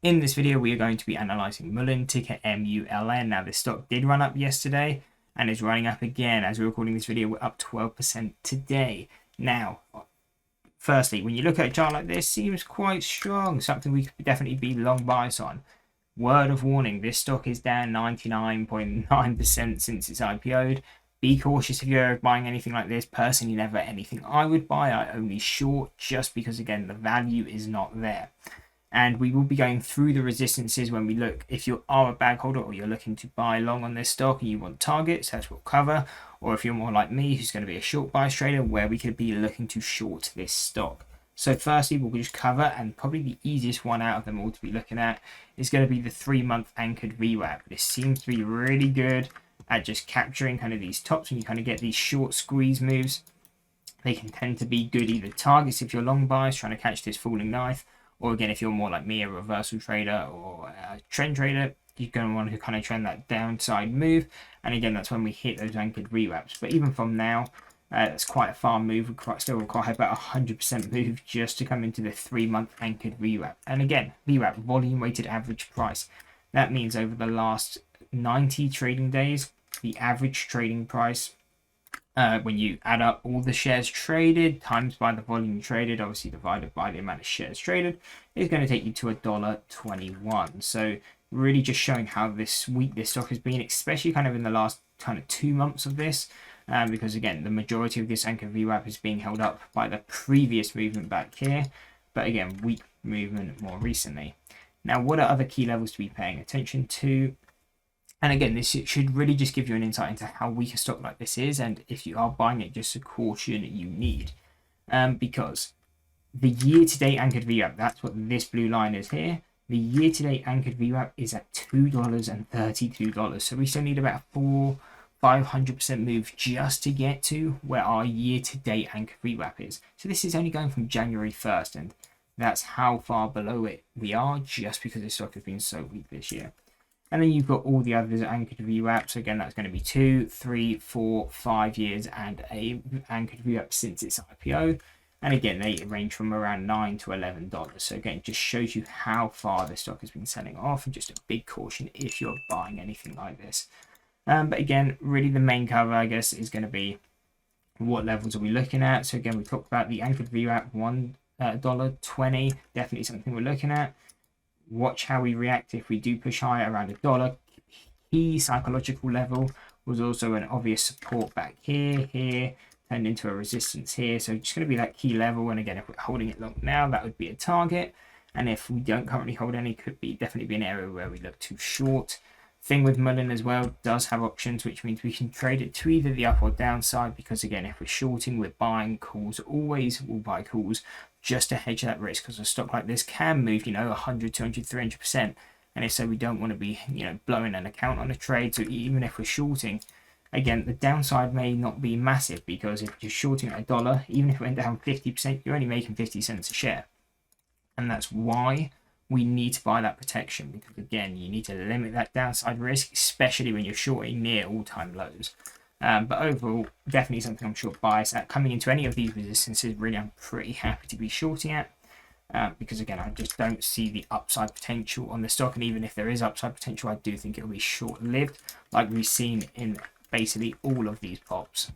In this video, we are going to be analysing Mullen, ticker MULN. Now, this stock did run up yesterday and is running up again. As we're recording this video, we're up 12% today. Now, firstly, when you look at a chart like this, it seems quite strong, something we could definitely be long bias on. Word of warning, this stock is down 99.9% since it's IPO'd. Be cautious if you're buying anything like this. Personally, never anything I would buy. I only short just because, again, the value is not there. And we will be going through the resistances when we look. If you are a bag holder or you're looking to buy long on this stock and you want targets, that's what we'll cover. Or if you're more like me, who's going to be a short bias trader, where we could be looking to short this stock. So firstly, we'll just cover, and probably the easiest one out of them all to be looking at is going to be the 3-month anchored VWAP. This seems to be really good at just capturing kind of these tops, and you kind of get these short squeeze moves. They can tend to be good either targets if you're long bias trying to catch this falling knife, or again, if you're more like me, a reversal trader or a trend trader, you're going to want to kind of trend that downside move. And again, that's when we hit those anchored VWAPs. But even from now, it's quite a far move. We still require about 100% move just to come into the 3-month anchored VWAP. And again, VWAP, volume weighted average price. That means over the last 90 trading days, the average trading price, when you add up all the shares traded times by the volume traded, obviously divided by the amount of shares traded, is going to take you to $1.21. So really just showing how this weak this stock has been, especially kind of in the last kind of 2 months of this, because again, the majority of this anchor VWAP is being held up by the previous movement back here, but again, weak movement more recently. Now, what are other key levels to be paying attention to? And again, this should really just give you an insight into how weak a stock like this is, and if you are buying it, just a caution you need. Because the year-to-date anchored VWAP, that's what this blue line is here. The year-to-date anchored VWAP is at $2.32. So we still need about 500% move just to get to where our year-to-date anchored VWAP is. So this is only going from January 1st, and that's how far below it we are, just because this stock has been so weak this year. And then you've got all the others anchored VWAPs. Again, that's going to be 2, 3, 4, 5 years, and a anchored VWAP since its IPO. And again, they range from around $9 to $11. So again, it just shows you how far this stock has been selling off, and just a big caution if you're buying anything like this. But again, really the main cover, I guess, is going to be what levels are we looking at. So again, we talked about the anchored VWAP, $1.20, definitely something we're looking at. Watch how we react if we do push higher around $1. Key psychological level was also an obvious support back here, turned into a resistance here. So just going to be that key level. And again, if we're holding it long now, that would be a target. And if we don't currently hold any, could be definitely be an area where we look too short. Thing with Mullen as well, does have options, which means we can trade it to either the up or downside, because again, if we're shorting, we're buying calls. Always will buy calls just to hedge that risk, because a stock like this can move, 100, 200, 300%. And if so, we don't want to be, blowing an account on a trade. So even if we're shorting, again, the downside may not be massive, because if you're shorting at $1, even if it went down 50%, you're only making 50 cents a share. And that's why we need to buy that protection, because again, you need to limit that downside risk, especially when you're shorting near all-time lows. But overall, definitely something I'm short bias at. Coming into any of these resistances, really, I'm pretty happy to be shorting at, because again, I just don't see the upside potential on the stock. And even if there is upside potential, I do think it'll be short-lived, like we've seen in basically all of these pops.